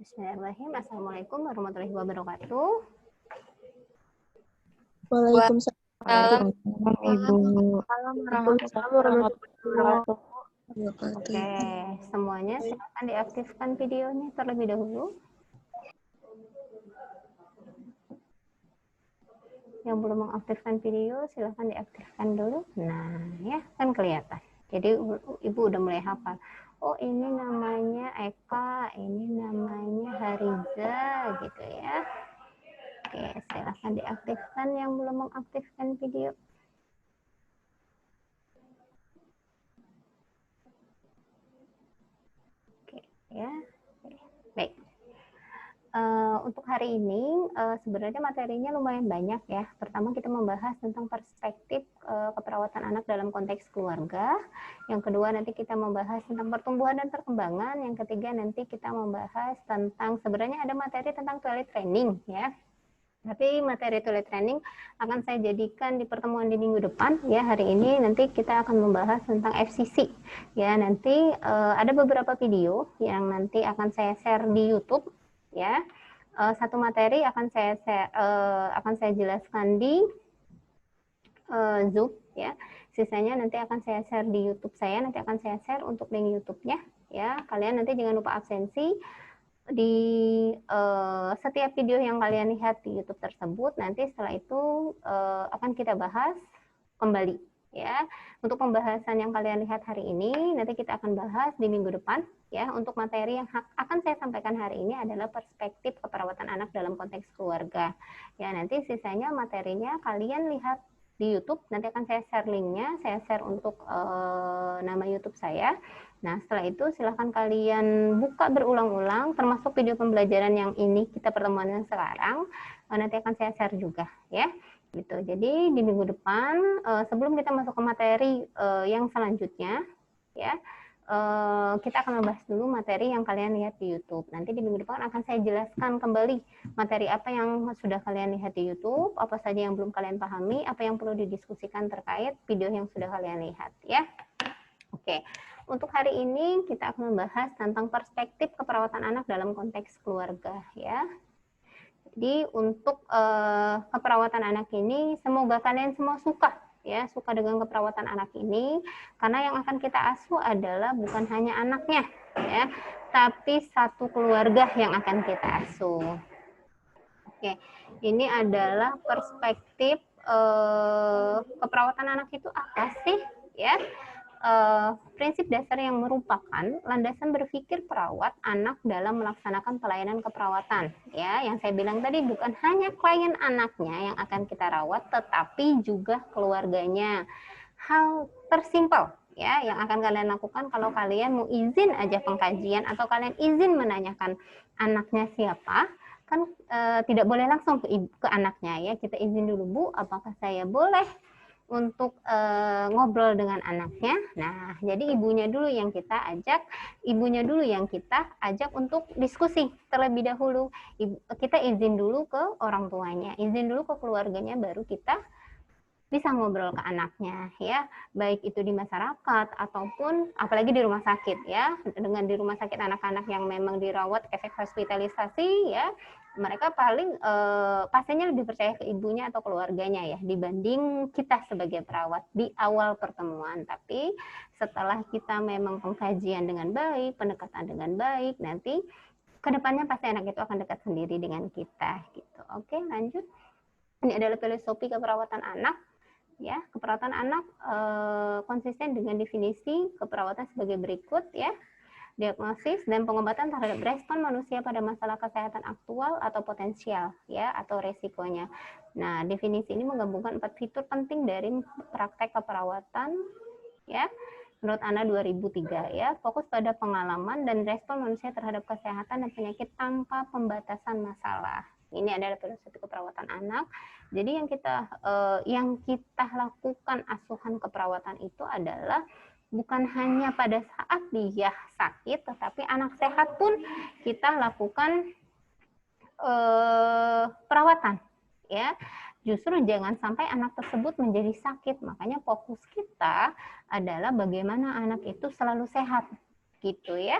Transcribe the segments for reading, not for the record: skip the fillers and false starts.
Bismillahirrahmanirrahim. Assalamualaikum warahmatullahi wabarakatuh. Waalaikumsalam Ibu. warahmatullahi wabarakatuh. Oke, semuanya silakan diaktifkan videonya terlebih dahulu. Yang belum mengaktifkan video, silakan diaktifkan dulu. Nah, ya kan kelihatan. Jadi Ibu udah mulai hafal. Oh, ini namanya Eka, ini namanya Hariza, gitu ya. Oke, silakan diaktifkan yang belum mengaktifkan video. Oke, ya. Baik. Untuk hari ini sebenarnya materinya lumayan banyak ya. Pertama kita membahas tentang perspektif keperawatan anak dalam konteks keluarga. Yang kedua nanti kita membahas tentang pertumbuhan dan perkembangan. Yang ketiga nanti kita membahas tentang sebenarnya ada materi tentang toilet training ya. Tapi materi toilet training akan saya jadikan di pertemuan di minggu depan ya. Hari ini nanti kita akan membahas tentang FCC ya. Nanti ada beberapa video yang nanti akan saya share di YouTube ya. Satu materi akan saya jelaskan di Zoom ya. Sisanya nanti akan saya share di YouTube saya. Nanti akan saya share untuk link YouTube-nya ya. Kalian nanti jangan lupa absensi di setiap video yang kalian lihat di YouTube tersebut. Nanti setelah itu akan kita bahas kembali ya. Untuk pembahasan yang kalian lihat hari ini nanti kita akan bahas di minggu depan ya. Untuk materi yang akan saya sampaikan hari ini adalah perspektif keperawatan anak dalam konteks keluarga ya. Nanti sisanya materinya kalian lihat di YouTube. Nanti akan saya share linknya, saya share untuk nama YouTube saya. Nah, setelah itu silahkan kalian buka berulang-ulang, termasuk video pembelajaran yang ini kita pertemuan sekarang, nanti akan saya share juga ya. Gitu. Jadi di minggu depan sebelum kita masuk ke materi yang selanjutnya ya, kita akan membahas dulu materi yang kalian lihat di YouTube. Nanti di minggu depan akan saya jelaskan kembali materi apa yang sudah kalian lihat di YouTube, apa saja yang belum kalian pahami, apa yang perlu didiskusikan terkait video yang sudah kalian lihat ya. Oke. Untuk hari ini kita akan membahas tentang perspektif keperawatan anak dalam konteks keluarga ya. Jadi untuk keperawatan anak ini semoga kalian semua suka ya, suka dengan keperawatan anak ini karena yang akan kita asuh adalah bukan hanya anaknya ya, tapi satu keluarga yang akan kita asuh. Oke, ini adalah perspektif keperawatan anak itu apa sih ya? Prinsip dasar yang merupakan landasan berpikir perawat anak dalam melaksanakan pelayanan keperawatan ya. Yang saya bilang tadi bukan hanya klien anaknya yang akan kita rawat, tetapi juga keluarganya. Hal tersimpel ya yang akan kalian lakukan kalau kalian mau izin aja pengkajian atau kalian izin menanyakan anaknya siapa, kan tidak boleh langsung ke anaknya ya. Kita izin dulu, Bu, apakah saya boleh untuk ngobrol dengan anaknya. Nah, jadi ibunya dulu yang kita ajak untuk diskusi terlebih dahulu. Kita izin dulu ke orang tuanya, izin dulu ke keluarganya, baru kita bisa ngobrol ke anaknya ya, baik itu di masyarakat ataupun apalagi di rumah sakit ya. Dengan di rumah sakit anak-anak yang memang dirawat efek hospitalisasi ya, mereka paling pastinya lebih percaya ke ibunya atau keluarganya ya dibanding kita sebagai perawat di awal pertemuan. Tapi setelah kita memang pengkajian dengan baik, pendekatan dengan baik, nanti kedepannya pasti anak itu akan dekat sendiri dengan kita gitu. Oke, lanjut. Ini adalah filosofi keperawatan anak. Ya, keperawatan anak konsisten dengan definisi keperawatan sebagai berikut ya. Diagnosis dan pengobatan terhadap respon manusia pada masalah kesehatan aktual atau potensial ya, atau resikonya. Nah, definisi ini menggabungkan 4 fitur penting dari praktek keperawatan ya. Menurut ANA 2003 ya, fokus pada pengalaman dan respon manusia terhadap kesehatan dan penyakit tanpa pembatasan masalah. Ini adalah filosofi keperawatan anak. Jadi yang kita lakukan asuhan keperawatan itu adalah bukan hanya pada saat dia sakit, tetapi anak sehat pun kita lakukan perawatan ya. Justru jangan sampai anak tersebut menjadi sakit. Makanya fokus kita adalah bagaimana anak itu selalu sehat gitu ya.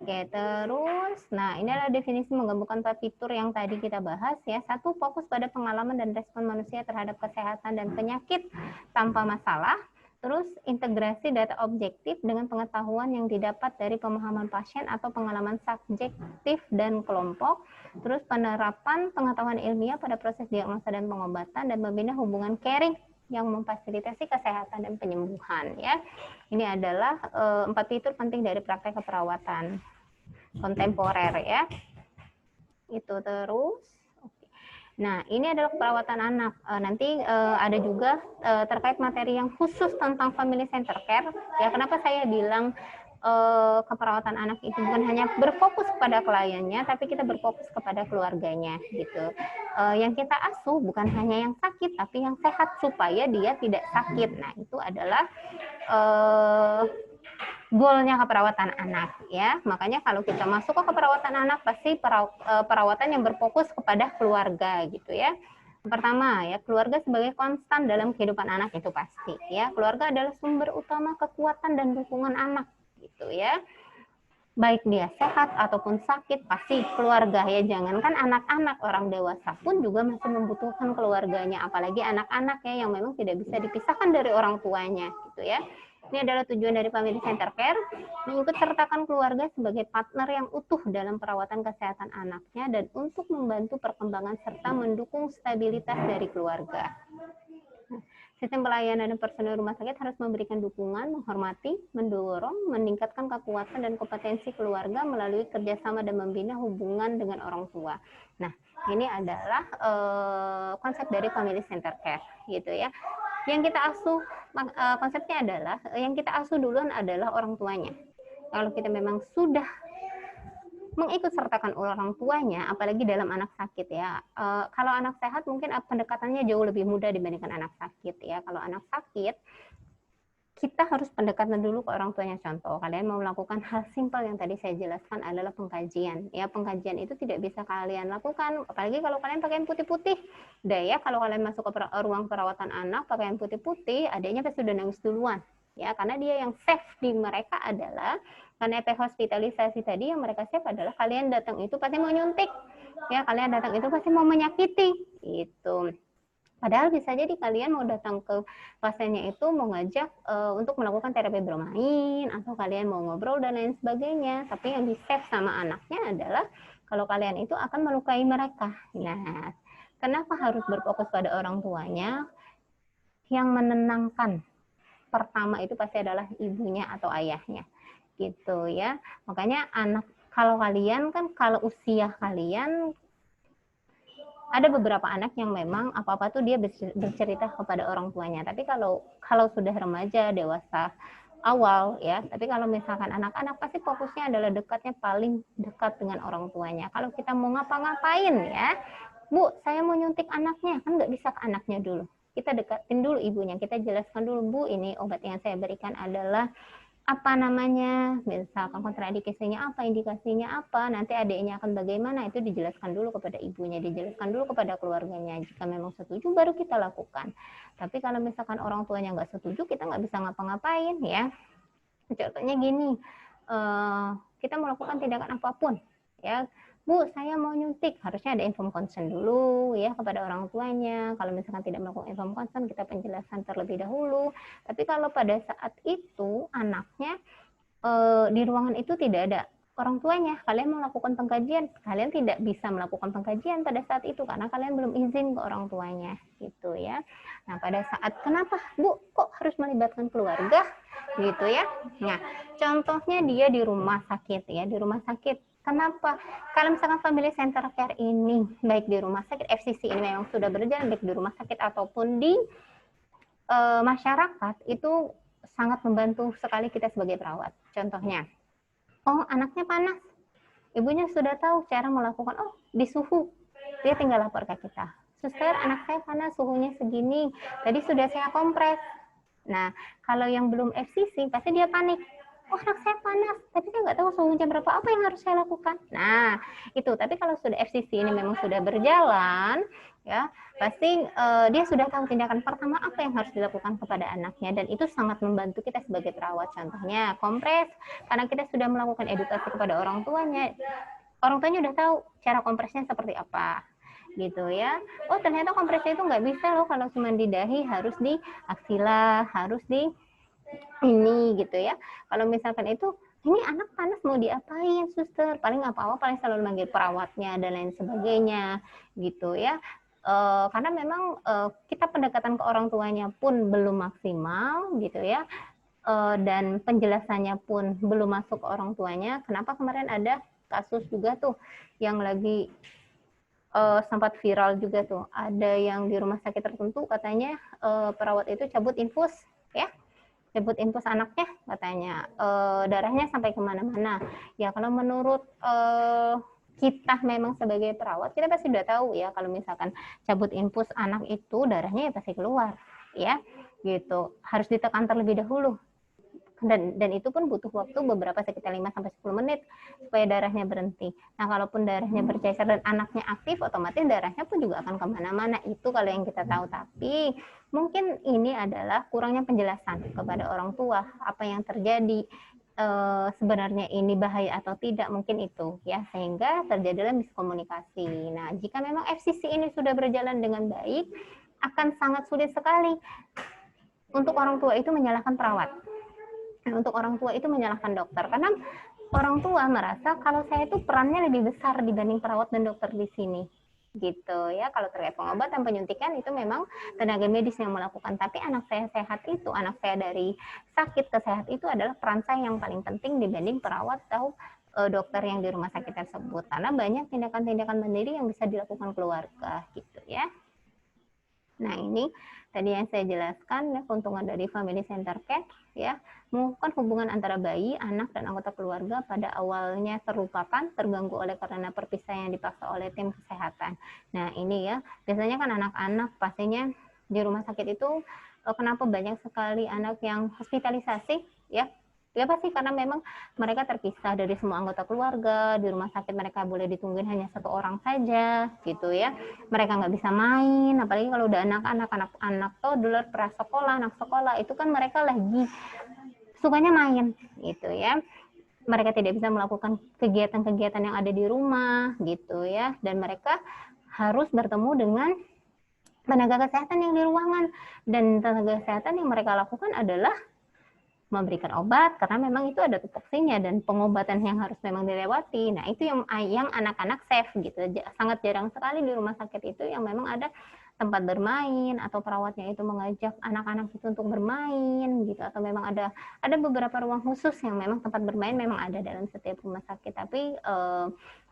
Oke, terus, nah ini adalah definisi menggabungkan 4 fitur yang tadi kita bahas ya. 1, fokus pada pengalaman dan respon manusia terhadap kesehatan dan penyakit tanpa masalah. Terus, integrasi data objektif dengan pengetahuan yang didapat dari pemahaman pasien atau pengalaman subjektif dan kelompok. Terus, penerapan pengetahuan ilmiah pada proses diagnosa dan pengobatan dan membina hubungan caring yang memfasilitasi kesehatan dan penyembuhan ya. Ini adalah 4 fitur penting dari praktek keperawatan kontemporer ya. Itu terus. Nah, ini adalah keperawatan anak. Nanti ada juga terkait materi yang khusus tentang family center care. Ya, kenapa saya bilang keperawatan anak itu bukan hanya berfokus kepada kliennya, tapi kita berfokus kepada keluarganya gitu. Yang kita asuh bukan hanya yang sakit, tapi yang sehat supaya dia tidak sakit. Nah, itu adalah goalnya keperawatan anak ya. Makanya kalau kita masuk ke keperawatan anak pasti perawatan yang berfokus kepada keluarga gitu ya. Pertama ya, keluarga sebagai konstan dalam kehidupan anak itu pasti ya. Keluarga adalah sumber utama kekuatan dan dukungan anak gitu ya. Baik dia sehat ataupun sakit pasti keluarga ya. Jangankan anak-anak, orang dewasa pun juga masih membutuhkan keluarganya, apalagi anak-anak ya yang memang tidak bisa dipisahkan dari orang tuanya gitu ya. Ini adalah tujuan dari family center care, mengikut sertakan keluarga sebagai partner yang utuh dalam perawatan kesehatan anaknya dan untuk membantu perkembangan serta mendukung stabilitas dari keluarga. Sistem pelayanan dan personel rumah sakit harus memberikan dukungan, menghormati, mendorong, meningkatkan kekuatan dan kompetensi keluarga melalui kerjasama dan membina hubungan dengan orang tua. Nah, ini adalah konsep dari family center care, gitu ya. Yang kita asuh, konsepnya adalah yang kita asuh duluan adalah orang tuanya. Kalau kita memang sudah mengikut sertakan orang tuanya, apalagi dalam anak sakit ya. Kalau anak sehat mungkin pendekatannya jauh lebih mudah dibandingkan anak sakit ya. Kalau anak sakit, kita harus pendekatan dulu ke orang tuanya. Contoh, kalian mau melakukan hal simpel yang tadi saya jelaskan adalah pengkajian. Ya, pengkajian itu tidak bisa kalian lakukan, apalagi kalau kalian pakai yang putih-putih. Udah ya, kalau kalian masuk ke ruang perawatan anak pakai yang putih-putih, adanya pasti sudah nangis duluan. Ya, karena dia yang safe di mereka adalah karena efek hospitalisasi tadi yang mereka safe adalah kalian datang itu pasti mau nyuntik. Ya, kalian datang itu pasti mau menyakiti. Itu. Padahal bisa jadi kalian mau datang ke pasiennya itu mau ngajak untuk melakukan terapi bermain atau kalian mau ngobrol dan lain sebagainya. Tapi yang di save sama anaknya adalah kalau kalian itu akan melukai mereka. Nah, kenapa harus berfokus pada orang tuanya? Yang menenangkan pertama itu pasti adalah ibunya atau ayahnya. Gitu ya. Makanya anak kalau kalian kan kalau usia kalian ada beberapa anak yang memang apa-apa tuh dia bercerita kepada orang tuanya. Tapi kalau sudah remaja, dewasa awal ya, tapi kalau misalkan anak-anak pasti fokusnya adalah dekatnya paling dekat dengan orang tuanya. Kalau kita mau ngapa-ngapain ya, Bu, saya mau nyuntik anaknya, kan nggak bisa ke anaknya dulu. Kita dekatin dulu ibunya, kita jelaskan dulu, Bu, ini obat yang saya berikan adalah apa namanya, misalkan kontraindikasinya apa, indikasinya apa, nanti adiknya akan bagaimana, itu dijelaskan dulu kepada ibunya, dijelaskan dulu kepada keluarganya. Jika memang setuju, baru kita lakukan. Tapi kalau misalkan orang tuanya nggak setuju, kita nggak bisa ngapa-ngapain ya. Contohnya gini, kita melakukan tindakan apapun, ya. Bu, saya mau nyuntik, harusnya ada inform consent dulu ya kepada orang tuanya. Kalau misalkan tidak melakukan inform consent, kita penjelasan terlebih dahulu. Tapi kalau pada saat itu anaknya di ruangan itu tidak ada orang tuanya, kalian melakukan pengkajian, kalian tidak bisa melakukan pengkajian pada saat itu karena kalian belum izin ke orang tuanya, gitu ya. Nah, pada saat kenapa, Bu, kok harus melibatkan keluarga, gitu ya. Nah, contohnya dia di rumah sakit ya, di rumah sakit. Kenapa? Kalau misalkan family center care ini, baik di rumah sakit, FCC ini memang sudah berjalan, baik di rumah sakit ataupun di masyarakat, itu sangat membantu sekali kita sebagai perawat. Contohnya, oh anaknya panas, ibunya sudah tahu cara melakukan, oh di suhu, dia tinggal lapor ke kita. Suster, anak saya panas, suhunya segini, tadi sudah saya kompres. Nah, kalau yang belum FCC, pasti dia panik. oh anak saya panas, tapi saya nggak tahu suhunya berapa, apa yang harus saya lakukan? Nah, itu. Tapi kalau sudah FCC ini memang sudah berjalan, ya pasti dia sudah tahu tindakan pertama apa yang harus dilakukan kepada anaknya, dan itu sangat membantu kita sebagai perawat. Contohnya kompres, karena kita sudah melakukan edukasi kepada orang tuanya udah tahu cara kompresnya seperti apa gitu ya. Oh ternyata kompresnya itu nggak bisa loh kalau cuma di dahi, harus di aksila, harus di ini gitu ya. Kalau misalkan itu ini anak panas mau diapain suster, paling apa-apa paling selalu manggil perawatnya dan lain sebagainya gitu ya. Karena memang kita pendekatan ke orang tuanya pun belum maksimal gitu ya, dan penjelasannya pun belum masuk ke orang tuanya. Kenapa kemarin ada kasus juga tuh yang lagi sempat viral juga tuh, ada yang di rumah sakit tertentu katanya perawat itu cabut infus ya, cabut infus anaknya katanya, darahnya sampai kemana-mana. Ya kalau menurut kita memang sebagai perawat, kita pasti udah tahu ya kalau misalkan cabut infus anak itu darahnya ya pasti keluar ya gitu, harus ditekan terlebih dahulu. Dan itu pun butuh waktu beberapa sekitar 5-10 menit supaya darahnya berhenti. Nah, kalaupun darahnya bercecer dan anaknya aktif, otomatis darahnya pun juga akan kemana-mana. Itu kalau yang kita tahu. Tapi mungkin ini adalah kurangnya penjelasan kepada orang tua apa yang terjadi, sebenarnya ini bahaya atau tidak, mungkin itu ya, sehingga terjadilah miskomunikasi. Nah, jika memang FCC ini sudah berjalan dengan baik, akan sangat sulit sekali untuk orang tua itu menyalahkan perawat, untuk orang tua itu menyalahkan dokter, karena orang tua merasa kalau saya itu perannya lebih besar dibanding perawat dan dokter di sini gitu ya. Kalau terkait pengobatan, penyuntikan itu memang tenaga medis yang melakukan, tapi anak saya sehat itu, anak saya dari sakit ke sehat itu adalah peran saya yang paling penting dibanding perawat atau dokter yang di rumah sakit tersebut, karena banyak tindakan-tindakan mandiri yang bisa dilakukan keluarga gitu ya. Nah, ini tadi yang saya jelaskan ya, keuntungan dari family center care ya, mengukuhkan hubungan antara bayi, anak, dan anggota keluarga pada awalnya terlupakan, terganggu oleh karena perpisahan yang dipaksa oleh tim kesehatan. Nah, ini ya, biasanya kan anak-anak pastinya di rumah sakit itu kenapa banyak sekali anak yang hospitalisasi ya? Ya pasti karena memang mereka terpisah dari semua anggota keluarga. Di rumah sakit mereka boleh ditungguin hanya satu orang saja gitu ya. Mereka nggak bisa main, apalagi kalau udah anak-anak toddler, prasekolah, anak sekolah, itu kan mereka lagi sukanya main gitu ya. Mereka tidak bisa melakukan kegiatan-kegiatan yang ada di rumah gitu ya, dan mereka harus bertemu dengan tenaga kesehatan yang di ruangan, dan tenaga kesehatan yang mereka lakukan adalah memberikan obat, karena memang itu ada tupoksinya dan pengobatan yang harus memang dilewati. Nah, itu yang anak-anak safe gitu. Sangat jarang sekali di rumah sakit itu yang memang ada tempat bermain atau perawatnya itu mengajak anak-anak itu untuk bermain gitu, atau memang ada beberapa ruang khusus yang memang tempat bermain memang ada dalam setiap rumah sakit. Tapi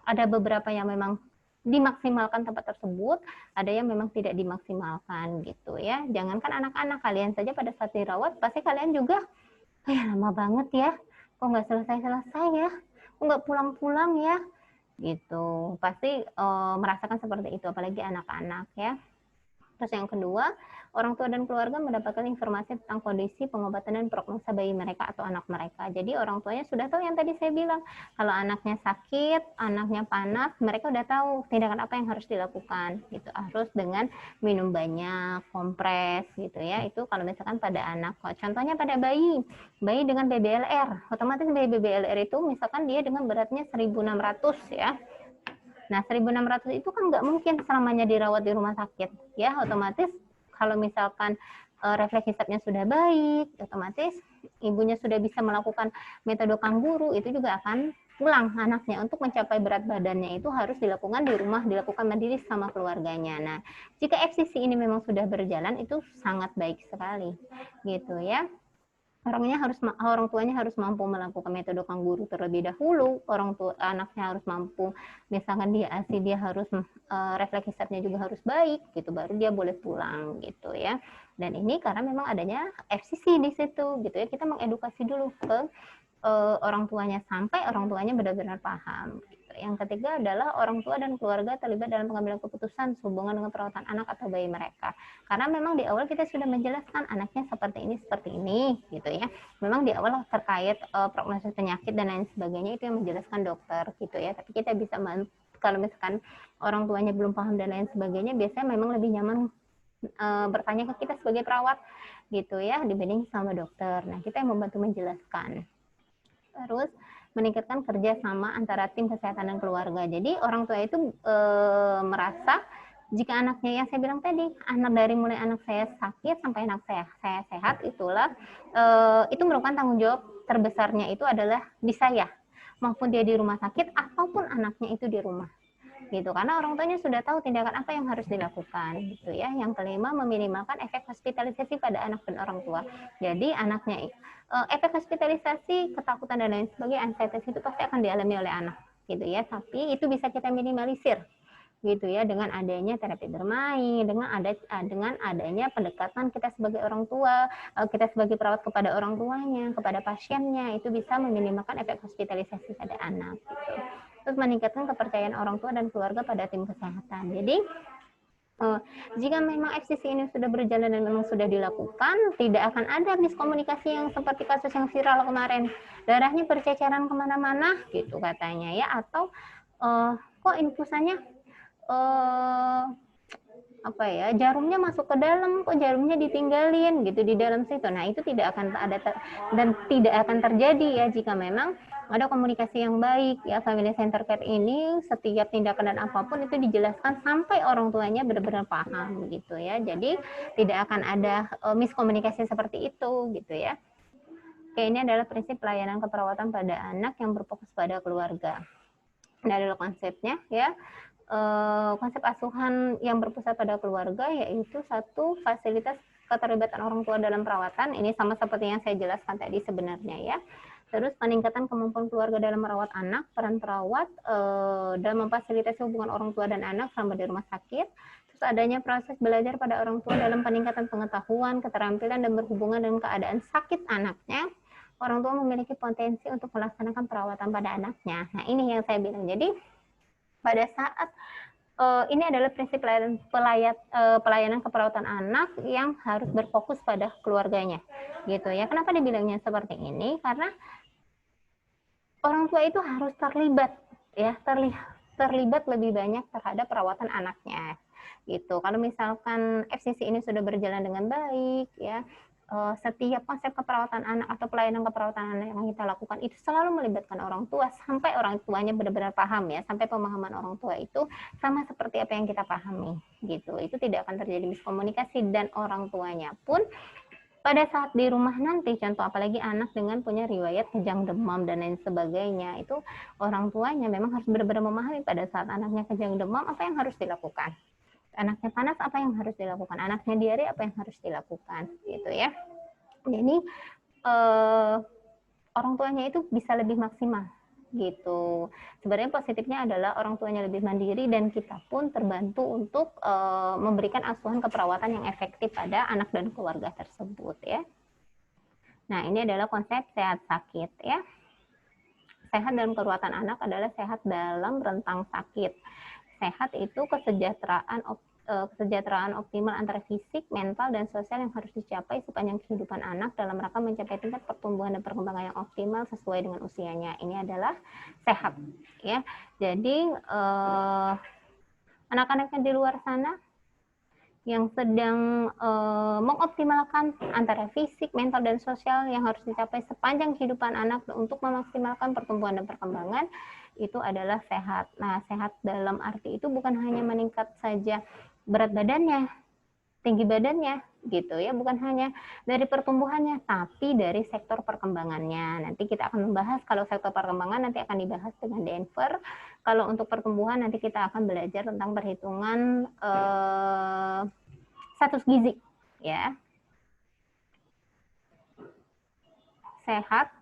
ada beberapa yang memang dimaksimalkan tempat tersebut, ada yang memang tidak dimaksimalkan gitu ya. Jangankan anak-anak, kalian saja pada saat dirawat pasti kalian juga lama banget ya, kok nggak selesai-selesai ya, kok nggak pulang-pulang ya, gitu. Pasti merasakan seperti itu, apalagi anak-anak ya. Terus yang kedua, orang tua dan keluarga mendapatkan informasi tentang kondisi pengobatan dan prognosa bayi mereka atau anak mereka. Jadi orang tuanya sudah tahu yang tadi saya bilang, kalau anaknya sakit, anaknya panas, mereka udah tahu tindakan apa yang harus dilakukan. Gitu. Harus dengan minum banyak, kompres gitu ya. Itu kalau misalkan pada anak. Contohnya pada bayi dengan BBLR. Otomatis bayi BBLR itu misalkan dia dengan beratnya 1.600 ya. Nah, 1.600 itu kan nggak mungkin selamanya dirawat di rumah sakit. Ya, otomatis kalau misalkan refleks hisapnya sudah baik, otomatis ibunya sudah bisa melakukan metode kangguru, itu juga akan pulang anaknya. Untuk mencapai berat badannya itu harus dilakukan di rumah, dilakukan mandiri sama keluarganya. Nah, jika FCC ini memang sudah berjalan, itu sangat baik sekali. Gitu ya. Orang tuanya harus mampu melakukan metode kangguru terlebih dahulu. Anaknya harus mampu, misalkan dia ASI, dia harus refleks hisapnya juga harus baik gitu, baru dia boleh pulang gitu ya. Dan ini karena memang adanya FCC di situ gitu ya. Kita mengedukasi dulu ke orang tuanya sampai orang tuanya benar-benar paham gitu Yang ketiga adalah orang tua dan keluarga terlibat dalam pengambilan keputusan sehubungan dengan perawatan anak atau bayi mereka. Karena memang di awal kita sudah menjelaskan anaknya seperti ini, gitu ya. Memang di awal terkait prognosis penyakit dan lain sebagainya itu yang menjelaskan dokter, gitu ya. Tapi kita bisa kalau misalkan orang tuanya belum paham dan lain sebagainya, biasanya memang lebih nyaman bertanya ke kita sebagai perawat, gitu ya, dibanding sama dokter. Nah, kita yang membantu menjelaskan. Terus meningkatkan kerjasama antara tim kesehatan dan keluarga. Jadi orang tua itu merasa jika anaknya yang saya bilang tadi, dari mulai anak saya sakit sampai anak saya sehat, itulah itu merupakan tanggung jawab terbesarnya itu adalah di saya, maupun dia di rumah sakit ataupun anaknya itu di rumah. Gitu, karena orang tuanya sudah tahu tindakan apa yang harus dilakukan, gitu ya. Yang kelima, meminimalkan efek hospitalisasi pada anak dan orang tua. Jadi anaknya efek hospitalisasi, ketakutan dan lain sebagainya, anxieties itu pasti akan dialami oleh anak, gitu ya. Tapi itu bisa kita minimalisir, gitu ya, dengan adanya terapi bermain, dengan adanya pendekatan kita sebagai orang tua, kita sebagai perawat kepada orang tuanya, kepada pasiennya, itu bisa meminimalkan efek hospitalisasi pada anak, gitu. Terus meningkatkan kepercayaan orang tua dan keluarga pada tim kesehatan. Jadi jika memang FCC ini sudah berjalan dan memang sudah dilakukan, tidak akan ada miskomunikasi yang seperti kasus yang viral kemarin. Darahnya berceceran kemana-mana, gitu katanya ya. Atau kok infusannya jarumnya masuk ke dalam, kok jarumnya ditinggalin gitu di dalam situ. Nah, itu tidak akan ada dan tidak akan terjadi ya jika memang ada komunikasi yang baik ya. Family center care ini setiap tindakan dan apapun itu dijelaskan sampai orang tuanya benar-benar paham gitu ya. Jadi tidak akan ada miskomunikasi seperti itu gitu ya. Oke, ini adalah prinsip pelayanan keperawatan pada anak yang berfokus pada keluarga. Ini adalah konsepnya ya. Konsep asuhan yang berpusat pada keluarga yaitu satu, fasilitas keterlibatan orang tua dalam perawatan. Ini sama seperti yang saya jelaskan tadi sebenarnya ya. Terus peningkatan kemampuan keluarga dalam merawat anak, peran perawat dalam memfasilitasi hubungan orang tua dan anak selama di rumah sakit. Terus adanya proses belajar pada orang tua dalam peningkatan pengetahuan, keterampilan dan berhubungan dengan keadaan sakit anaknya. Orang tua memiliki potensi untuk melaksanakan perawatan pada anaknya. Nah, ini yang saya bilang. Jadi pada saat ini adalah prinsip pelayanan keperawatan anak yang harus berfokus pada keluarganya, gitu ya. Kenapa dibilangnya seperti ini? Karena orang tua itu harus terlibat, ya, terlibat lebih banyak terhadap perawatan anaknya, gitu. Kalau misalkan FCC ini sudah berjalan dengan baik, ya. Setiap konsep keperawatan anak atau pelayanan keperawatan anak yang kita lakukan itu selalu melibatkan orang tua sampai orang tuanya benar-benar paham ya, sampai pemahaman orang tua itu sama seperti apa yang kita pahami gitu. Itu tidak akan terjadi miskomunikasi dan orang tuanya pun pada saat di rumah nanti, contoh apalagi anak dengan punya riwayat kejang demam dan lain sebagainya, itu orang tuanya memang harus benar-benar memahami pada saat anaknya kejang demam apa yang harus dilakukan. Anaknya panas apa yang harus dilakukan, anaknya diare apa yang harus dilakukan, gitu ya. Jadi orang tuanya itu bisa lebih maksimal, gitu. Sebenarnya positifnya adalah orang tuanya lebih mandiri dan kita pun terbantu untuk memberikan asuhan keperawatan yang efektif pada anak dan keluarga tersebut, ya. Nah, ini adalah konsep sehat sakit, ya. Sehat dalam keperawatan anak adalah sehat dalam rentang sakit. Sehat itu kesejahteraan optimal antara fisik, mental, dan sosial yang harus dicapai sepanjang kehidupan anak dalam rangka mencapai tingkat pertumbuhan dan perkembangan yang optimal sesuai dengan usianya. Ini adalah sehat, ya. Jadi anak-anak yang di luar sana yang sedang mengoptimalkan antara fisik, mental, dan sosial yang harus dicapai sepanjang kehidupan anak untuk memaksimalkan pertumbuhan dan perkembangan, itu adalah sehat. Nah, sehat dalam arti itu bukan hanya meningkat saja berat badannya, tinggi badannya, gitu ya, bukan hanya dari pertumbuhannya, tapi dari sektor perkembangannya. Nanti kita akan membahas kalau sektor perkembangan nanti akan dibahas dengan Denver. Kalau untuk pertumbuhan nanti kita akan belajar tentang perhitungan status gizi, ya. Sehat,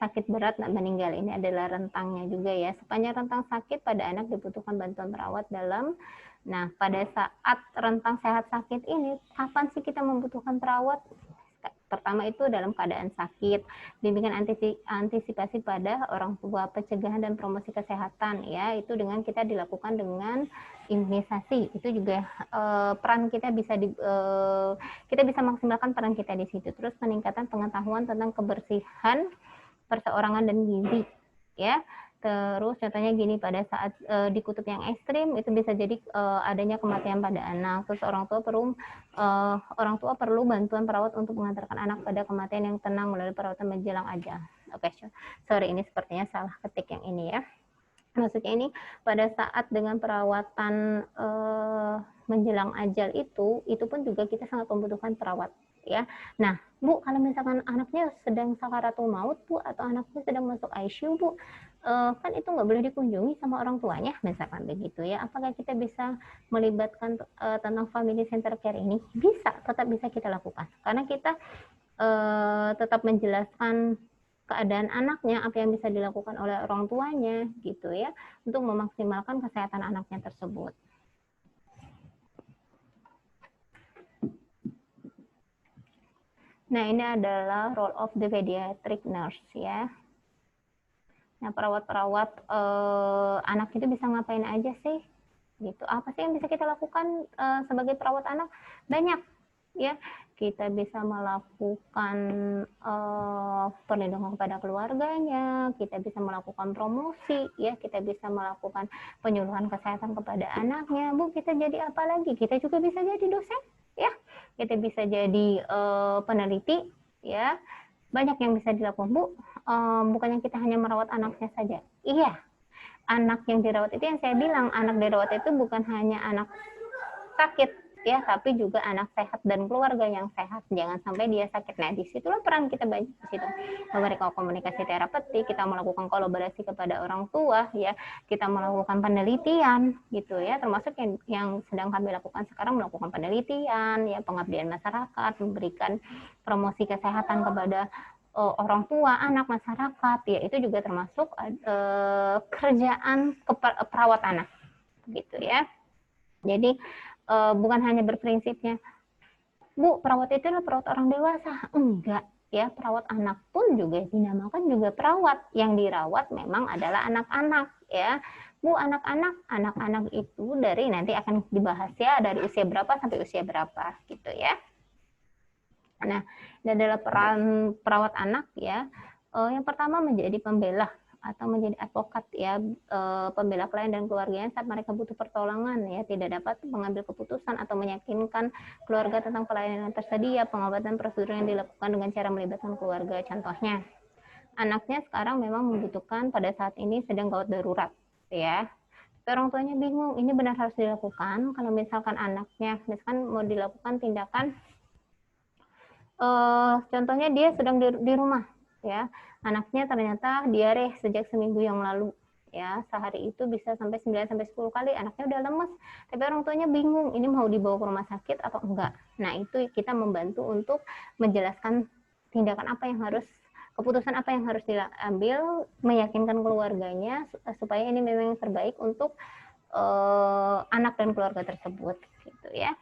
sakit berat, dan meninggal, ini adalah rentangnya juga ya. Sepanjang rentang sakit pada anak dibutuhkan bantuan perawat dalam. Nah, pada saat rentang sehat sakit ini, kapan sih kita membutuhkan perawat? Pertama itu dalam keadaan sakit, bimbingan antisipasi pada orang tua, pencegahan dan promosi kesehatan ya, itu dengan kita dilakukan dengan imunisasi. Itu juga peran kita kita bisa maksimalkan peran kita di situ. Terus peningkatan pengetahuan tentang kebersihan perseorangan dan gizi ya. Terus contohnya gini, pada saat di kutub yang ekstrim itu bisa jadi adanya kematian pada anak. Terus orang tua perlu bantuan perawat untuk mengantarkan anak pada kematian yang tenang melalui perawatan menjelang ajal. Oke, sorry ini sepertinya salah ketik yang ini ya. Maksudnya ini pada saat dengan perawatan menjelang ajal itu pun juga kita sangat membutuhkan perawat ya. Nah, Bu, kalau misalkan anaknya sedang sakaratul maut, Bu, atau anaknya sedang masuk ICU, Bu, kan itu nggak boleh dikunjungi sama orang tuanya, misalkan begitu ya. Apakah kita bisa melibatkan tentang family center care ini? Bisa, tetap bisa kita lakukan. Karena kita tetap menjelaskan keadaan anaknya, apa yang bisa dilakukan oleh orang tuanya, gitu ya, untuk memaksimalkan kesehatan anaknya tersebut. Nah, ini adalah role of the pediatric nurse ya. Nah, perawat-perawat anak itu bisa ngapain aja sih? Gitu. Apa sih yang bisa kita lakukan sebagai perawat anak? Banyak ya. Kita bisa melakukan perlindungan kepada keluarganya, kita bisa melakukan promosi ya, kita bisa melakukan penyuluhan kesehatan kepada anaknya. Bu, kita jadi apa lagi? Kita juga bisa jadi dosen ya. Kita bisa jadi peneliti ya. Banyak yang bisa dilakukan, Bu. Bukannya kita hanya merawat anaknya saja. Iya, anak yang dirawat itu yang saya bilang, anak dirawat itu bukan hanya anak sakit ya, tapi juga anak sehat dan keluarga yang sehat. Jangan sampai dia sakit. Nah, disitulah peran kita banyak di situ. Memberikan komunikasi terapeutik, kita melakukan kolaborasi kepada orang tua ya, kita melakukan penelitian gitu ya, termasuk yang sedang kami lakukan sekarang, melakukan penelitian ya, pengabdian masyarakat, memberikan promosi kesehatan kepada orang tua, anak, masyarakat ya, itu juga termasuk kerjaan perawat anak gitu ya. Jadi bukan hanya berprinsipnya, Bu, perawat itu adalah perawat orang dewasa. Enggak ya, perawat anak pun juga dinamakan juga perawat. Yang dirawat memang adalah anak-anak ya. Bu, anak-anak itu dari nanti akan dibahas ya, dari usia berapa sampai usia berapa gitu ya. Nah, ini adalah peran perawat anak ya. Yang pertama menjadi pembela atau menjadi advokat ya, pembela klien dan keluarganya saat mereka butuh pertolongan ya, tidak dapat mengambil keputusan atau meyakinkan keluarga tentang pelayanan yang tersedia, pengobatan prosedur yang dilakukan dengan cara melibatkan keluarga. Contohnya, anaknya sekarang memang membutuhkan pada saat ini sedang gawat darurat ya. Orang tuanya bingung, ini benar harus dilakukan kalau misalkan anaknya misalkan mau dilakukan tindakan contohnya dia sedang di rumah ya, anaknya ternyata diare sejak seminggu yang lalu ya, sehari itu bisa sampai 9 sampai 10 kali, anaknya udah lemes, tapi orang tuanya bingung ini mau dibawa ke rumah sakit atau enggak. Nah, itu kita membantu untuk menjelaskan tindakan apa yang harus, keputusan apa yang harus diambil, meyakinkan keluarganya supaya ini memang yang terbaik untuk anak dan keluarga tersebut gitu ya.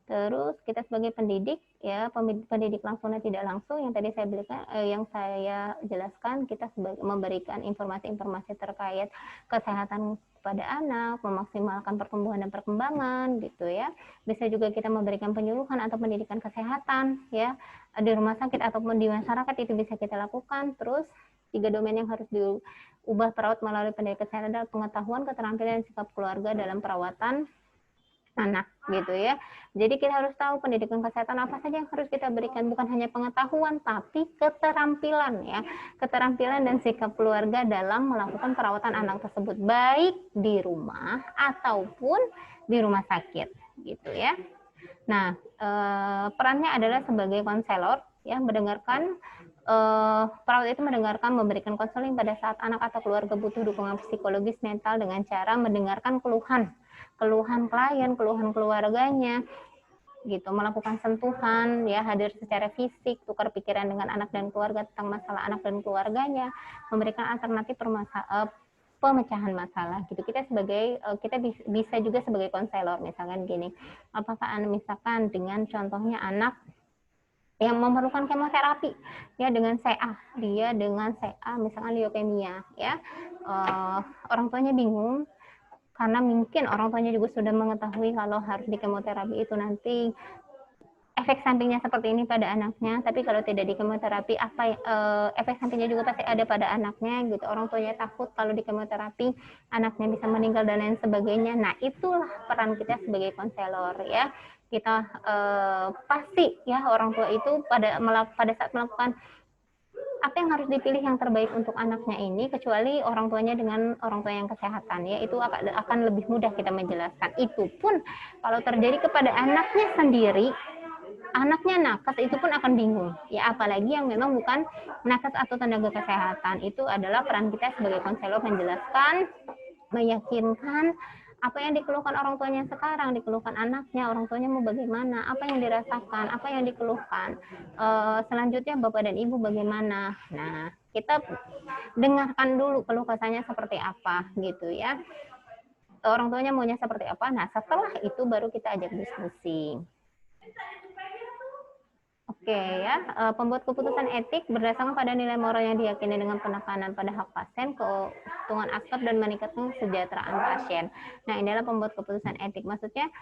Terus kita sebagai pendidik ya, pendidik langsung dan tidak langsung yang tadi saya jelaskan, kita memberikan informasi-informasi terkait kesehatan kepada anak, memaksimalkan pertumbuhan dan perkembangan gitu ya. Bisa juga kita memberikan penyuluhan atau pendidikan kesehatan ya, di rumah sakit ataupun di masyarakat, itu bisa kita lakukan. Terus 3 domain yang harus diubah perawat melalui pendidikan kesehatan adalah pengetahuan, keterampilan, dan sikap keluarga dalam perawatan anak gitu ya. Jadi kita harus tahu pendidikan kesehatan apa saja yang harus kita berikan, bukan hanya pengetahuan tapi keterampilan ya. Keterampilan dan sikap keluarga dalam melakukan perawatan anak tersebut, baik di rumah ataupun di rumah sakit gitu ya. Nah, perannya adalah sebagai konselor ya, mendengarkan perawat itu mendengarkan, memberikan konseling pada saat anak atau keluarga butuh dukungan psikologis mental dengan cara mendengarkan keluhan klien, keluhan keluarganya, gitu, melakukan sentuhan, ya, hadir secara fisik, tukar pikiran dengan anak dan keluarga tentang masalah anak dan keluarganya, memberikan alternatif pemecahan masalah, gitu. Kita bisa juga sebagai konselor, misalkan gini, apakah misalkan dengan contohnya anak yang memerlukan kemoterapi ya dengan CA, dia dengan CA misalkan leukemia ya, orang tuanya bingung karena mungkin orang tuanya juga sudah mengetahui kalau harus di kemoterapi itu nanti efek sampingnya seperti ini pada anaknya, tapi kalau tidak di kemoterapi efek sampingnya juga pasti ada pada anaknya gitu. Orang tuanya takut kalau di kemoterapi anaknya bisa meninggal dan lain sebagainya. Nah, itulah peran kita sebagai konselor ya. Kita pasti ya orang tua itu pada saat melakukan apa yang harus dipilih yang terbaik untuk anaknya ini, kecuali orang tuanya dengan orang tua yang kesehatan ya, itu akan lebih mudah kita menjelaskan. Itu pun kalau terjadi kepada anaknya sendiri, anaknya nakes itu pun akan bingung ya, apalagi yang memang bukan nakes atau tenaga kesehatan. Itu adalah peran kita sebagai konselor menjelaskan, meyakinkan apa yang dikeluhkan orang tuanya sekarang, dikeluhkan anaknya, orang tuanya mau bagaimana, apa yang dirasakan, apa yang dikeluhkan, selanjutnya bapak dan ibu bagaimana. Nah, kita dengarkan dulu keluh kesahnya seperti apa gitu ya, orang tuanya maunya seperti apa. Nah, setelah itu baru kita ajak diskusi. Oke ya, pembuat keputusan etik berdasarkan pada nilai moral yang diyakini dengan penekanan pada hak pasien, keuntungan aktor, dan meningkatkan kesejahteraan pasien. Nah, ini adalah pembuat keputusan etik. Maksudnya,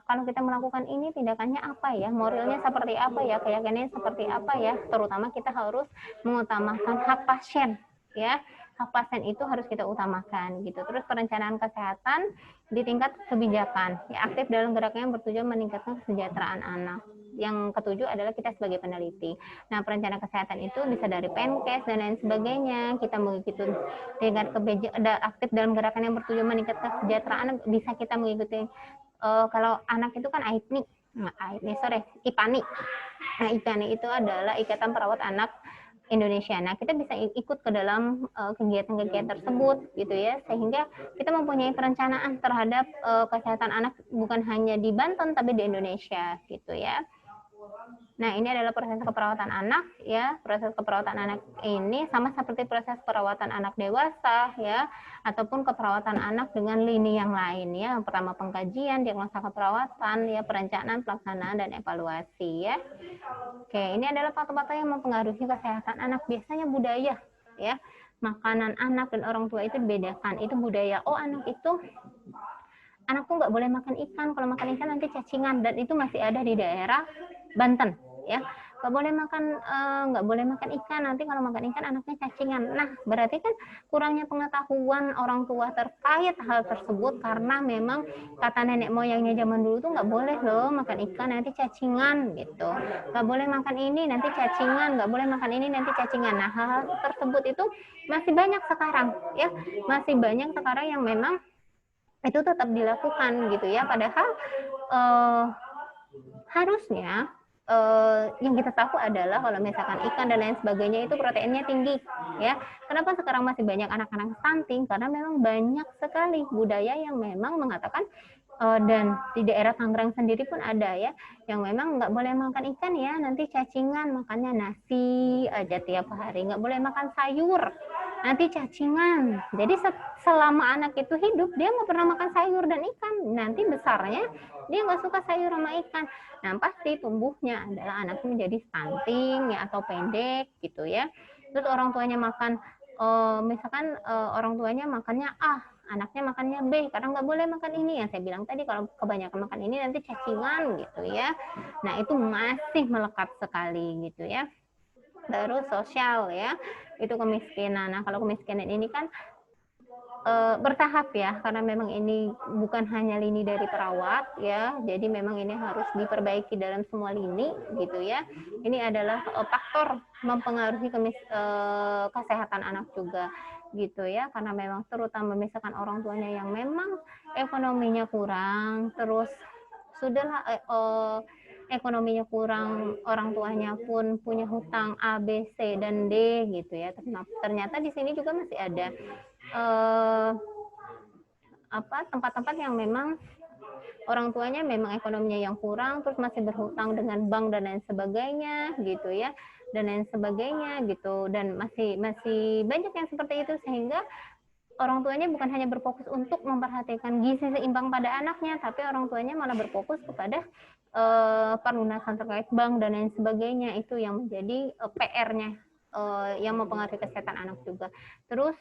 kalau kita melakukan ini tindakannya apa ya, moralnya seperti apa ya, keyakinannya seperti apa ya, terutama kita harus mengutamakan hak pasien ya. Hak pasien itu harus kita utamakan gitu. Terus perencanaan kesehatan di tingkat kebijakan, ya, aktif dalam gerakan yang bertujuan meningkatkan kesejahteraan anak. Yang ketujuh adalah kita sebagai peneliti. Nah, perencanaan kesehatan itu bisa dari Penkes dan lain sebagainya. Kita mengikuti tingkat kebijakan aktif dalam gerakan yang bertujuan meningkatkan kesejahteraan, bisa kita mengikuti kalau anak itu kan IPANI. Nah, IPANI itu adalah Ikatan Perawat Anak Indonesia. Nah, kita bisa ikut ke dalam kegiatan-kegiatan tersebut gitu ya, sehingga kita mempunyai perencanaan terhadap kesehatan anak bukan hanya di Banten tapi di Indonesia gitu ya. Nah, ini adalah proses keperawatan anak ya. Proses keperawatan anak ini sama seperti proses perawatan anak dewasa ya, ataupun keperawatan anak dengan lini yang lain ya. Pertama pengkajian, diagnosa keperawatan ya, perencanaan, pelaksanaan, dan evaluasi ya. Oke, ini adalah faktor-faktor yang mempengaruhi kesehatan anak. Biasanya budaya ya. Makanan anak dan orang tua itu dibedakan. Itu budaya. Oh, anak tuh nggak boleh makan ikan. Kalau makan ikan nanti cacingan, dan itu masih ada di daerah Banten ya. Nggak boleh makan ikan, nanti kalau makan ikan anaknya cacingan. Nah, berarti kan kurangnya pengetahuan orang tua terkait hal tersebut, karena memang kata nenek moyangnya zaman dulu tuh nggak boleh loh makan ikan, nanti cacingan gitu. Nggak boleh makan ini, nanti cacingan. Nggak boleh makan ini, nanti cacingan. Nah, hal tersebut itu masih banyak sekarang ya, masih banyak sekarang yang memang itu tetap dilakukan gitu ya. Padahal harusnya yang kita tahu adalah kalau misalkan ikan dan lain sebagainya itu proteinnya tinggi ya. Kenapa sekarang masih banyak anak-anak stunting? Karena memang banyak sekali budaya yang memang mengatakan, dan di daerah Tangerang sendiri pun ada ya, yang memang nggak boleh makan ikan ya, nanti cacingan, makannya nasi aja tiap hari, nggak boleh makan sayur, nanti cacingan. Jadi selama anak itu hidup, dia nggak pernah makan sayur dan ikan, nanti besarnya dia nggak suka sayur sama ikan. Nah, pasti tumbuhnya adalah anaknya menjadi stunting ya, atau pendek gitu ya. Terus orang tuanya makan, misalkan orang tuanya makannya A, anaknya makannya B, karena nggak boleh makan ini. Yang saya bilang tadi, kalau kebanyakan makan ini nanti cacingan gitu ya. Nah, itu masih melekat sekali gitu ya. Terus sosial ya, itu kemiskinan. Nah, kalau kemiskinan ini kan bertahap ya, karena memang ini bukan hanya lini dari perawat ya, jadi memang ini harus diperbaiki dalam semua lini gitu ya. Ini adalah faktor mempengaruhi kesehatan anak juga gitu ya, karena memang terutama misalkan orang tuanya yang memang ekonominya kurang, terus sudahlah ekonominya kurang, orang tuanya pun punya hutang A, B, C, dan D gitu ya. Ternyata di sini juga masih ada tempat-tempat yang memang orang tuanya memang ekonominya yang kurang, terus masih berhutang dengan bank dan lain sebagainya gitu ya, dan lain sebagainya gitu, dan masih banyak yang seperti itu, sehingga orang tuanya bukan hanya berfokus untuk memperhatikan gizi seimbang pada anaknya, tapi orang tuanya malah berfokus kepada pelunasan terkait bank dan lain sebagainya, itu yang menjadi PR-nya yang mempengaruhi kesehatan anak juga. Terus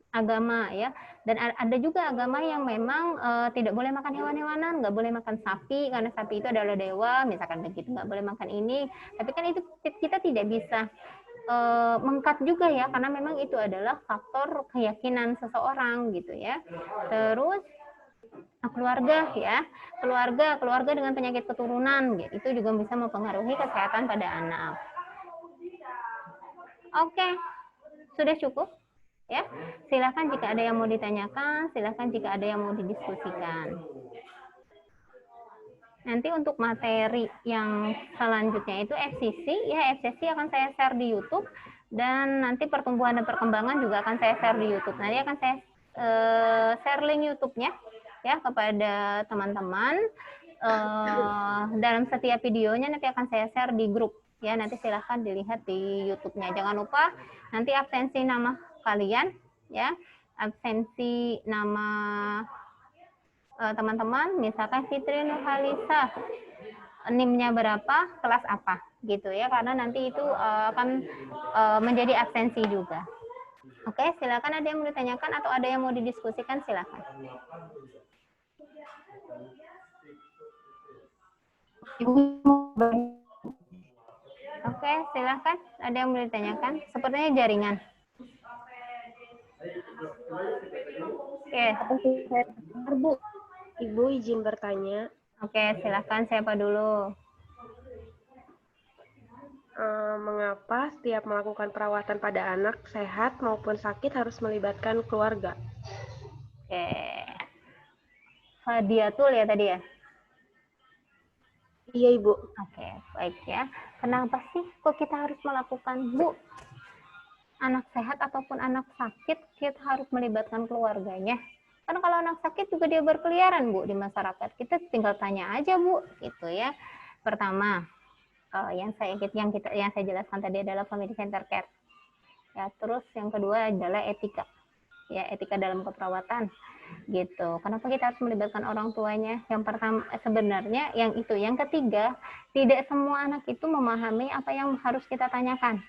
agama ya, dan ada juga agama yang memang tidak boleh makan hewan-hewanan, nggak boleh makan sapi karena sapi itu adalah dewa, misalkan begitu, nggak boleh makan ini. Tapi kan itu kita tidak bisa mengkat juga ya, karena memang itu adalah faktor keyakinan seseorang gitu ya. Terus keluarga ya, keluarga dengan penyakit keturunan gitu, itu juga bisa mempengaruhi kesehatan pada anak. Oke, sudah cukup ya. Silakan jika ada yang mau ditanyakan, silakan jika ada yang mau didiskusikan. Nanti untuk materi yang selanjutnya itu FCC ya, FCC akan saya share di YouTube, dan nanti pertumbuhan dan perkembangan juga akan saya share di YouTube. Nanti akan saya share link YouTube-nya ya kepada teman-teman. Dalam setiap videonya nanti akan saya share di grup ya, nanti silahkan dilihat di YouTube-nya. Jangan lupa nanti absensi nama kalian ya, absensi nama teman-teman, misalkan Fitri Nurhalisa, NIM-nya berapa, kelas apa gitu ya, karena nanti itu akan menjadi absensi juga. Oke, silakan, ada yang mau ditanyakan atau ada yang mau didiskusikan, silakan. Oke, silakan, ada yang mau ditanyakan, sepertinya jaringan. Oke. Bu, Ibu izin bertanya. Oke, silakan, siapa dulu? Mengapa setiap melakukan perawatan pada anak sehat maupun sakit harus melibatkan keluarga? Oke. Hadiatul ya tadi ya? Iya, Ibu. Oke, baik ya. Kenapa sih kok kita harus melakukan, Bu? Anak sehat ataupun anak sakit, kita harus melibatkan keluarganya. Karena kalau anak sakit juga dia berkeliaran, Bu, di masyarakat. Kita tinggal tanya aja, Bu, gitu ya. Pertama, yang saya jelaskan tadi adalah family center care. Ya, terus yang kedua adalah etika. Ya, etika dalam keperawatan gitu. Kenapa kita harus melibatkan orang tuanya? Yang pertama sebenarnya yang itu. Yang ketiga, tidak semua anak itu memahami apa yang harus kita tanyakan.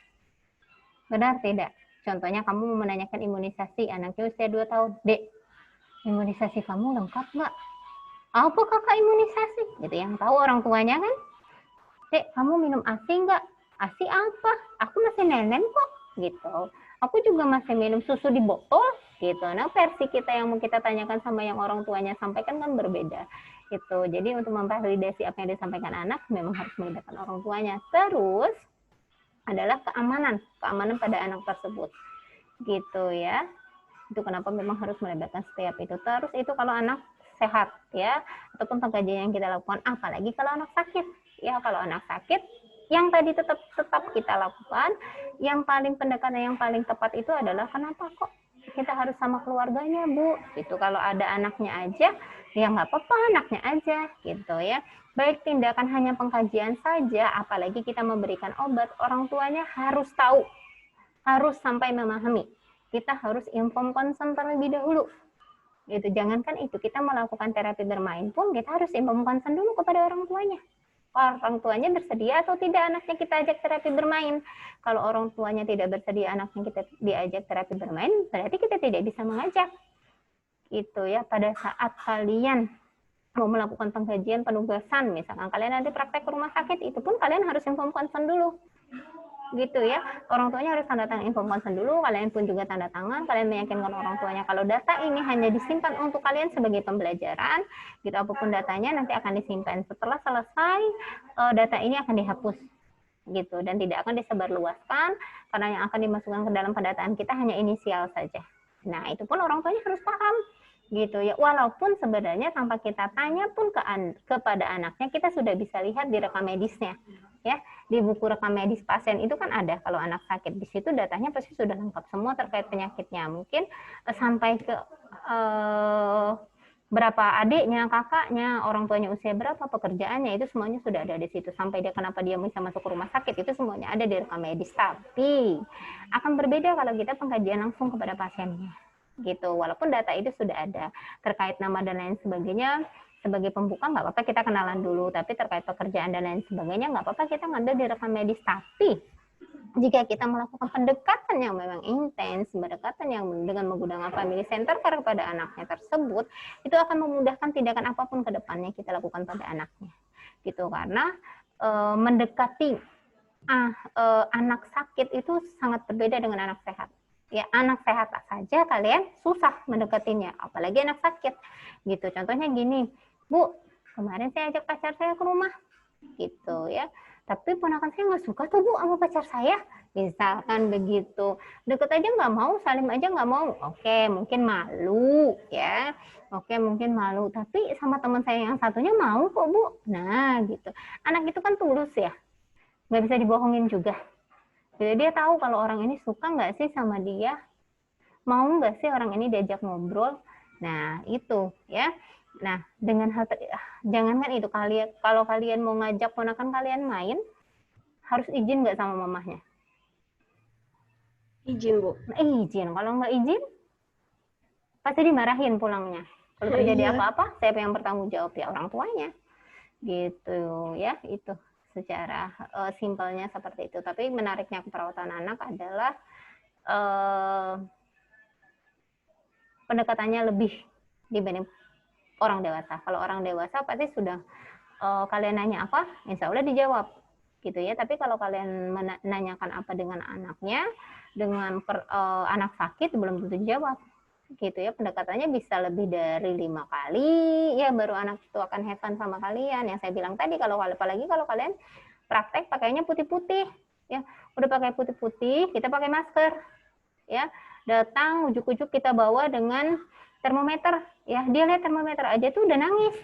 Benar tidak? Contohnya kamu menanyakan imunisasi anaknya usia 2 tahun. Dek, imunisasi kamu lengkap nggak? Apa kakak imunisasi? Gitu, yang tahu orang tuanya kan. Dek, kamu minum ASI nggak? ASI apa? Aku masih nenek kok. Gitu. Aku juga masih minum susu di botol. Gitu. Nah, versi kita yang mau kita tanyakan sama yang orang tuanya sampaikan kan berbeda. Gitu. Jadi untuk memvalidasi apa yang disampaikan anak memang harus melibatkan orang tuanya. Terus adalah keamanan pada anak tersebut. Gitu ya. Itu kenapa memang harus melibatkan setiap itu. Terus itu kalau anak sehat ya, ataupun pengkajian yang kita lakukan, apalagi kalau anak sakit. Ya, kalau anak sakit yang tadi tetap kita lakukan, yang paling pendekatan yang paling tepat itu adalah kenapa kok kita harus sama keluarganya, Bu? Gitu. Kalau ada anaknya aja, ya nggak apa-apa, anaknya aja, gitu ya. Baik tindakan hanya pengkajian saja, apalagi kita memberikan obat, orang tuanya harus tahu, harus sampai memahami. Kita harus inform consent terlebih dahulu. Gitu. Jangankan itu, kita melakukan terapi bermain pun kita harus inform consent dulu kepada orang tuanya. Orang tuanya bersedia atau tidak anaknya kita ajak terapi bermain. Kalau orang tuanya tidak bersedia anaknya kita diajak terapi bermain, berarti kita tidak bisa mengajak. Gitu ya, pada saat kalian mau melakukan pengkajian penugasan, misalkan kalian nanti praktek ke rumah sakit, itu pun kalian harus inform consent dulu. Gitu ya, orang tuanya harus tanda tangan inform consent dulu, kalian pun juga tanda tangan, kalian meyakinkan orang tuanya kalau data ini hanya disimpan untuk kalian sebagai pembelajaran, gitu, apapun datanya nanti akan disimpan. Setelah selesai, data ini akan dihapus, gitu, dan tidak akan disebarluaskan, karena yang akan dimasukkan ke dalam pendataan kita hanya inisial saja. Nah, itu pun orang tuanya harus paham, gitu ya. Walaupun sebenarnya tanpa kita tanya pun kepada anaknya, kita sudah bisa lihat di rekam medisnya, ya. Di buku rekam medis pasien itu kan ada kalau anak sakit, di situ datanya pasti sudah lengkap semua terkait penyakitnya. Mungkin sampai ke berapa adiknya, kakaknya, orang tuanya usia berapa, pekerjaannya, itu semuanya sudah ada di situ. Sampai dia kenapa dia bisa masuk ke rumah sakit, itu semuanya ada di rekam medis. Tapi akan berbeda kalau kita pengkajian langsung kepada pasiennya. Gitu. Walaupun data itu sudah ada terkait nama dan lain sebagainya, sebagai pembuka nggak apa-apa kita kenalan dulu, tapi terkait pekerjaan dan lain sebagainya nggak apa-apa kita ngambil di rekam medis. Tapi jika kita melakukan pendekatan yang memang intens, pendekatan yang dengan menggunakan family center care kepada anaknya tersebut, itu akan memudahkan tindakan apapun ke depannya kita lakukan pada anaknya. Gitu, karena mendekati anak sakit itu sangat berbeda dengan anak sehat. Ya, anak sehat saja kalian susah mendekatinya, apalagi anak sakit. Gitu. Contohnya gini, Bu, kemarin saya ajak pacar saya ke rumah, gitu ya. Tapi ponakan saya nggak suka tuh Bu sama pacar saya, misalkan begitu. Deket aja nggak mau, salim aja nggak mau. Oke, mungkin malu ya. Oke, mungkin malu. Tapi sama teman saya yang satunya mau kok Bu. Nah, gitu. Anak itu kan tulus ya, nggak bisa dibohongin juga. Jadi dia tahu kalau orang ini suka nggak sih sama dia, mau nggak sih orang ini diajak ngobrol. Nah itu ya. Nah dengan hal jangankan itu, kalau kalian mau ngajak ponakan kalian main, harus izin nggak sama mamahnya? Izin, Bu. Nah, izin. Kalau nggak izin, pasti dimarahin pulangnya. Kalau terjadi apa-apa, siapa yang bertanggung jawab? Ya orang tuanya. Gitu ya, itu secara simpelnya seperti itu. Tapi menariknya keperawatan anak adalah pendekatannya lebih dibanding orang dewasa. Kalau orang dewasa pasti sudah kalian nanya apa, insya Allah dijawab, gitu ya. Tapi kalau kalian menanyakan apa dengan anaknya, dengan anak sakit belum tentu dijawab, gitu ya. Pendekatannya bisa lebih dari 5 kali, ya baru anak itu akan have fun sama kalian. Yang saya bilang tadi, kalau apalagi kalau kalian praktek pakainya putih-putih, ya udah pakai putih-putih, kita pakai masker, ya. Datang ujuk-ujuk kita bawa dengan termometer, ya dia lihat termometer aja tuh udah nangis,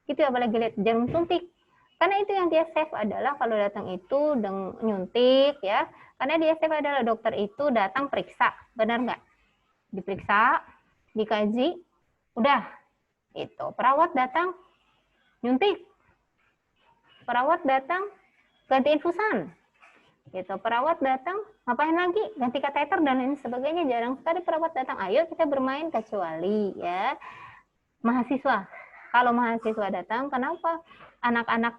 gitu. Apalagi lihat jarum suntik, karena itu yang dia save adalah kalau datang itu nyuntik, ya. Karena dia save adalah dokter itu datang periksa, benar nggak? Diperiksa, dikaji, udah. Itu perawat datang nyuntik, perawat datang ganti infusan, gitu. Perawat datang ngapain lagi, ganti kateter dan lain sebagainya. Jarang sekali perawat datang ayo kita bermain, kecuali ya mahasiswa. Kalau mahasiswa datang, kenapa anak-anak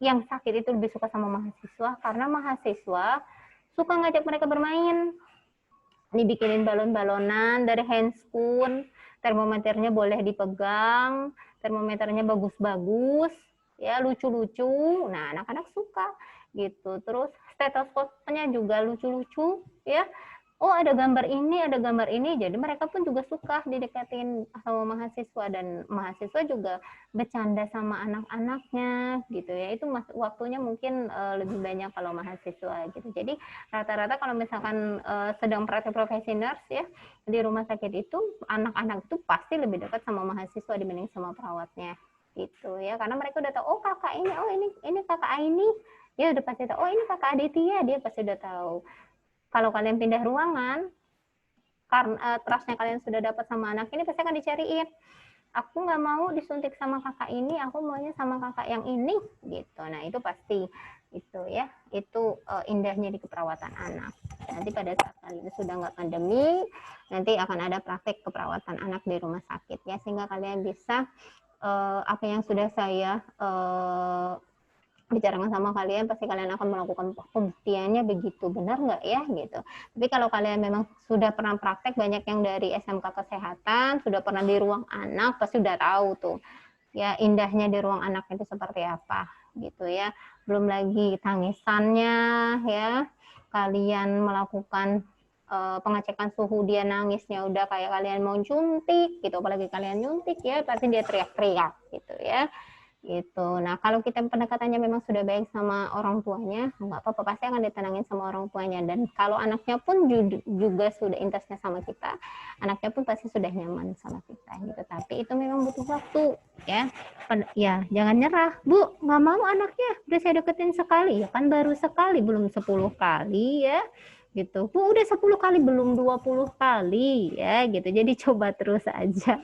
yang sakit itu lebih suka sama mahasiswa? Karena mahasiswa suka ngajak mereka bermain, dibikinin balon-balonan dari handscoon, termometernya boleh dipegang, termometernya bagus-bagus, ya lucu-lucu. Nah anak-anak suka gitu. Terus stetoskopnya juga lucu-lucu, ya. Oh ada gambar ini, jadi mereka pun juga suka didekatin sama mahasiswa, dan mahasiswa juga bercanda sama anak-anaknya, gitu ya. Itu waktunya mungkin lebih banyak kalau mahasiswa, gitu. Jadi rata-rata kalau misalkan sedang praktek profesi nurse ya di rumah sakit itu, anak-anak itu pasti lebih dekat sama mahasiswa dibanding sama perawatnya, gitu ya. Karena mereka udah tahu, oh kakak ini, oh ini kakak ini, ya udah pasti tahu, oh ini kakak Aditya, dia pasti udah tahu. Kalau kalian pindah ruangan, karena trustnya kalian sudah dapat sama anak ini, pasti akan dicariin. Aku nggak mau disuntik sama kakak ini, aku maunya sama kakak yang ini, gitu. Nah itu pasti itu ya, itu indahnya di keperawatan anak. Nanti pada saat kalian sudah nggak pandemi, nanti akan ada praktek keperawatan anak di rumah sakit ya, sehingga kalian bisa apa yang sudah saya bicarakan sama kalian, pasti kalian akan melakukan pembuktiannya begitu, benar nggak ya gitu. Tapi kalau kalian memang sudah pernah praktek, banyak yang dari SMK kesehatan sudah pernah di ruang anak, pasti udah tahu tuh ya indahnya di ruang anak itu seperti apa, gitu ya. Belum lagi tangisannya ya, kalian melakukan pengecekan suhu, dia nangisnya udah kayak kalian mau suntik gitu, apalagi kalian nyuntik ya pasti dia teriak-teriak gitu ya. Gitu. Nah, kalau kita pendekatannya memang sudah baik sama orang tuanya, nggak apa-apa, pasti akan ditenangin sama orang tuanya. Dan kalau anaknya pun juga sudah intensnya sama kita, anaknya pun pasti sudah nyaman sama kita. Gitu. Tapi itu memang butuh waktu, ya. Ya, jangan nyerah, Bu. Nggak mau anaknya, udah saya deketin sekali, ya kan baru sekali, belum 10 kali, ya. Gitu. Bu, udah 10 kali, belum 20 kali, ya. Gitu. Jadi coba terus aja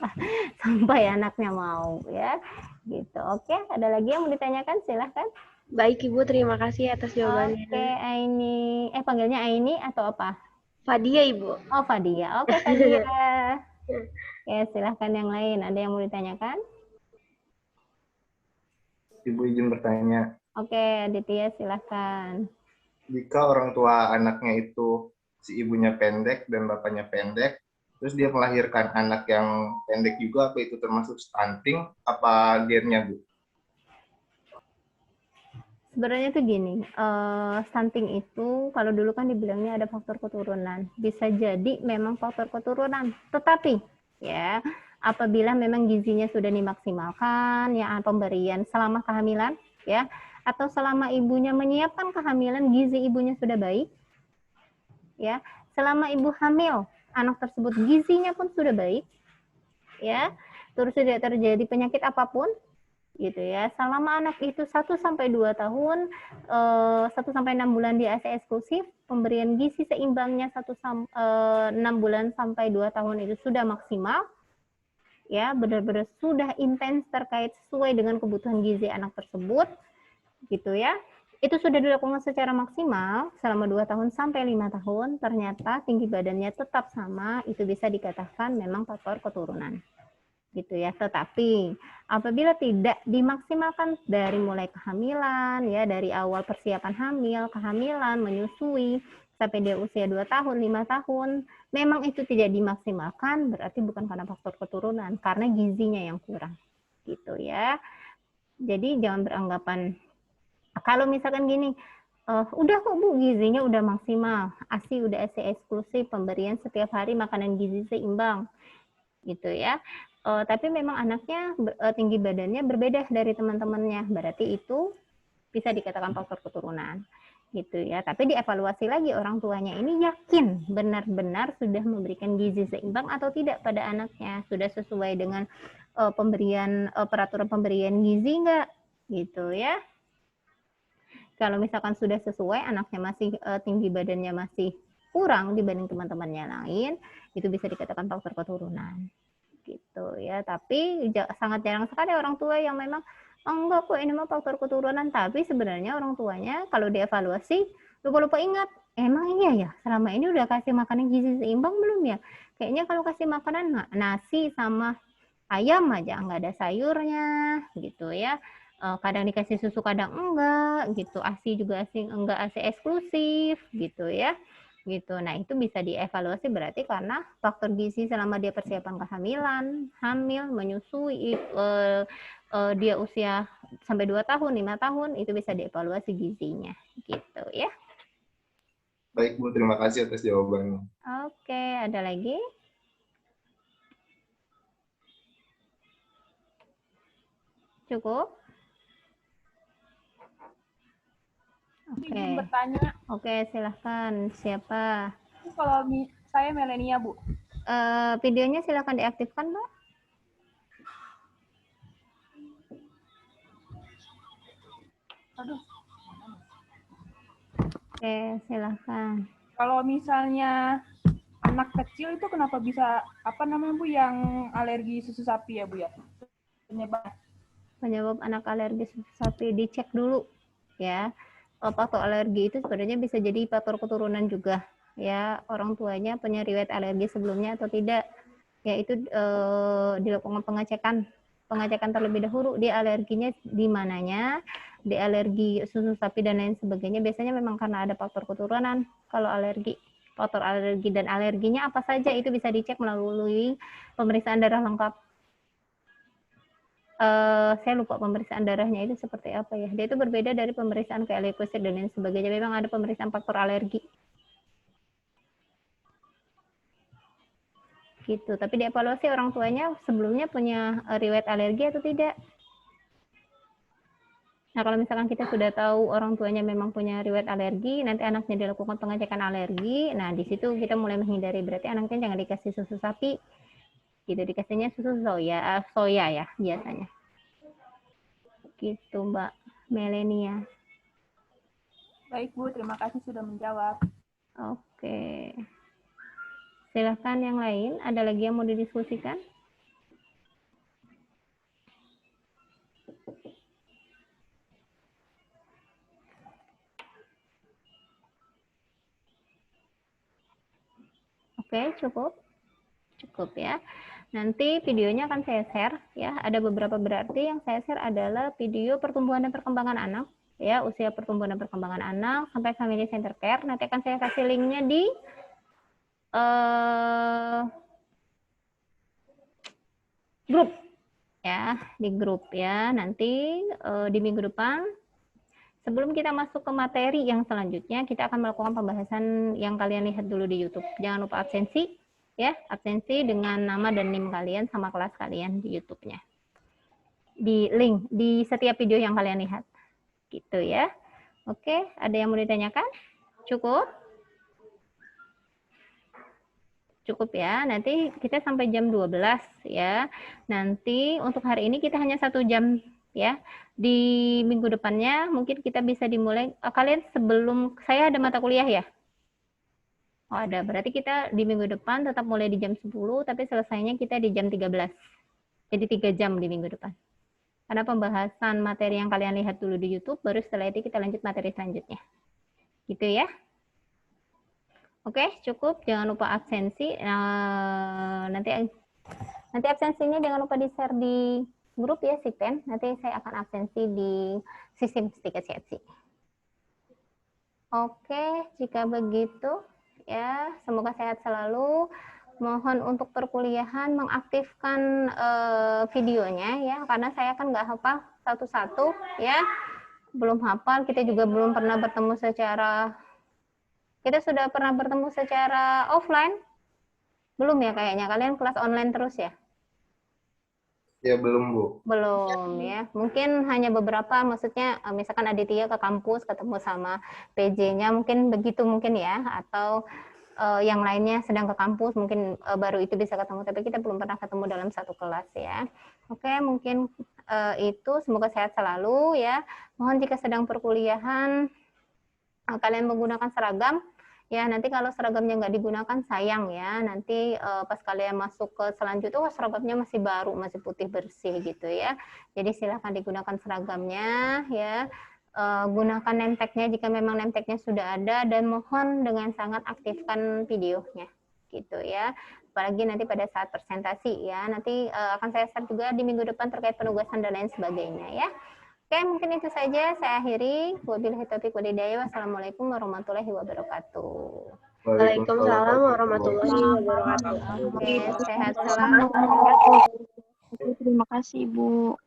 sampai anaknya mau, ya. Gitu. Oke, ada lagi yang mau ditanyakan? Silahkan. Baik Ibu, terima kasih atas jawabannya. Oke, Aini. Panggilnya Aini atau apa? Fadia Ibu. Oh, Fadia. Oke, Fadia. Ya, silahkan yang lain. Ada yang mau ditanyakan? Ibu izin bertanya, Oke, Aditya silahkan. jika orang tua anaknya itu si ibunya pendek dan bapaknya pendek, terus dia melahirkan anak yang pendek juga, apa itu termasuk stunting? Apa gennya, Bu? Sebenarnya tuh gini, stunting itu kalau dulu kan dibilangnya ada faktor keturunan. Bisa jadi memang faktor keturunan, tetapi ya apabila memang gizinya sudah dimaksimalkan, ya pemberian selama kehamilan, ya atau selama ibunya menyiapkan kehamilan, gizi ibunya sudah baik, ya selama ibu hamil, anak tersebut gizinya pun sudah baik, ya terus tidak terjadi penyakit apapun, gitu ya. Selama anak itu 1-2 tahun, 1-6 bulan di ASI eksklusif, pemberian gizi seimbangnya 6 bulan sampai 2 tahun itu sudah maksimal, ya benar-benar sudah intens terkait sesuai dengan kebutuhan gizi anak tersebut, gitu ya. Itu sudah dilakukan secara maksimal selama 2 tahun sampai 5 tahun, ternyata tinggi badannya tetap sama, itu bisa dikatakan memang faktor keturunan, gitu ya. Tetapi apabila tidak dimaksimalkan dari mulai kehamilan, ya dari awal persiapan hamil, kehamilan, menyusui sampai dia usia 2 tahun, 5 tahun, memang itu tidak dimaksimalkan, berarti bukan karena faktor keturunan, karena gizinya yang kurang, gitu ya. Jadi jangan beranggapan kalau misalkan gini, udah kok Bu, gizinya udah maksimal, ASI udah ASI eksklusif, pemberian setiap hari makanan gizi seimbang, gitu ya. Tapi memang anaknya tinggi badannya berbeda dari teman-temannya, berarti itu bisa dikatakan faktor keturunan, gitu ya. Tapi dievaluasi lagi orang tuanya ini yakin benar-benar sudah memberikan gizi seimbang atau tidak pada anaknya, sudah sesuai dengan peraturan pemberian gizi enggak, gitu ya. Kalau misalkan sudah sesuai, anaknya masih tinggi badannya masih kurang dibanding teman-temannya lain, itu bisa dikatakan faktor keturunan, gitu ya. Tapi sangat jarang sekali orang tua yang memang enggak kok ini mah faktor keturunan, tapi sebenarnya orang tuanya kalau dievaluasi lupa-lupa ingat, emang iya ya selama ini udah kasih makanan gizi seimbang belum ya? Kayaknya kalau kasih makanan nasi sama ayam aja nggak ada sayurnya, gitu ya. Kadang dikasih susu kadang enggak, gitu. ASI juga enggak ASI eksklusif, gitu ya. Gitu. Nah, itu bisa dievaluasi berarti karena faktor gizi selama dia persiapan kehamilan, hamil, menyusui, dia usia sampai 2 tahun, 5 tahun, itu bisa dievaluasi gizinya, gitu ya. Baik Bu, terima kasih atas jawabannya. Oke, ada lagi? Cukup? Oke. Izin bertanya. Oke, silahkan. Siapa? Kalau saya Melenia, Bu. Videonya silahkan diaktifkan, Mbak. Aduh. Oke, silahkan. Kalau misalnya anak kecil itu kenapa bisa apa namanya Bu yang alergi susu sapi ya Bu ya? Penyebab anak alergi susu sapi dicek dulu ya. Faktor alergi itu sebenarnya bisa jadi faktor keturunan juga ya. Orang tuanya punya riwayat alergi sebelumnya atau tidak. Ya itu dilakukan pengecekan terlebih dahulu dia alerginya di mananya, di alergi susu sapi dan lain sebagainya. Biasanya memang karena ada faktor keturunan. Kalau alergi, faktor alergi dan alerginya apa saja itu bisa dicek melalui pemeriksaan darah lengkap. Saya lupa pemeriksaan darahnya itu seperti apa ya. Dia itu berbeda dari pemeriksaan kayak leukosit dan lain sebagainya. Memang ada pemeriksaan faktor alergi. Gitu. Tapi dievaluasi orang tuanya sebelumnya punya riwayat alergi atau tidak. Nah, kalau misalkan kita sudah tahu orang tuanya memang punya riwayat alergi, nanti anaknya dilakukan pengecekan alergi. Nah, di situ kita mulai menghindari, berarti anaknya jangan dikasih susu sapi. Gitu, dikasihnya susu soya ya biasanya. Gitu, Mbak Melenia. Baik Bu, terima kasih sudah menjawab. Oke. Silahkan yang lain, ada lagi yang mau didiskusikan? Oke, cukup. Cukup ya. Nanti videonya akan saya share ya. Ada beberapa berarti yang saya share adalah video pertumbuhan dan perkembangan anak ya, usia pertumbuhan dan perkembangan anak sampai family center care. Nanti akan saya kasih linknya di grup ya, di grup ya. Nanti di minggu depan sebelum kita masuk ke materi yang selanjutnya, kita akan melakukan pembahasan yang kalian lihat dulu di YouTube. Jangan lupa absensi ya, absensi dengan nama dan NIM kalian sama kelas kalian di YouTube-nya. Di link di setiap video yang kalian lihat. Gitu ya. Oke, ada yang mau ditanyakan? Cukup? Cukup ya. Nanti kita sampai jam 12 ya. Nanti untuk hari ini kita hanya 1 jam ya. Di minggu depannya mungkin kita bisa dimulai. Kalian sebelum saya ada mata kuliah ya? Oh, ada. Berarti kita di minggu depan tetap mulai di jam 10, tapi selesainya kita di jam 13. Jadi 3 jam di minggu depan. Karena pembahasan materi yang kalian lihat dulu di YouTube, baru setelah itu kita lanjut materi selanjutnya. Gitu ya. Oke, cukup. Jangan lupa absensi. Nanti absensinya jangan lupa di-share di grup ya, Sipen. Nanti saya akan absensi di sistem sedikit seksi. Oke, jika begitu, ya, semoga sehat selalu. Mohon untuk perkuliahan mengaktifkan videonya ya, karena saya kan nggak hafal satu-satu ya, belum hafal. Kita juga belum pernah bertemu secara, kita sudah pernah bertemu secara offline? Belum ya kayaknya, kalian kelas online terus ya? Ya belum Bu. Belum ya, mungkin hanya beberapa, maksudnya misalkan Aditya ke kampus ketemu sama PJ-nya, mungkin begitu mungkin ya, atau yang lainnya sedang ke kampus, mungkin baru itu bisa ketemu, tapi kita belum pernah ketemu dalam satu kelas ya. Oke, mungkin itu, semoga sehat selalu ya. Mohon jika sedang perkuliahan kalian menggunakan seragam, ya nanti kalau seragamnya nggak digunakan sayang ya, nanti pas kalian masuk ke selanjutnya, wah seragamnya masih baru, masih putih bersih gitu ya. Jadi silahkan digunakan seragamnya ya. Gunakan name tag-nya jika memang name tag-nya sudah ada, dan mohon dengan sangat aktifkan videonya gitu ya, apalagi nanti pada saat presentasi ya, nanti akan saya share juga di minggu depan terkait penugasan dan lain sebagainya ya. Oke, mungkin itu saja saya akhiri. Wabillahi taufiq wal hidayah. Wassalamualaikum warahmatullahi wabarakatuh. Waalaikumsalam warahmatullahi wabarakatuh. Oke, sehat selalu. Terima kasih, Bu.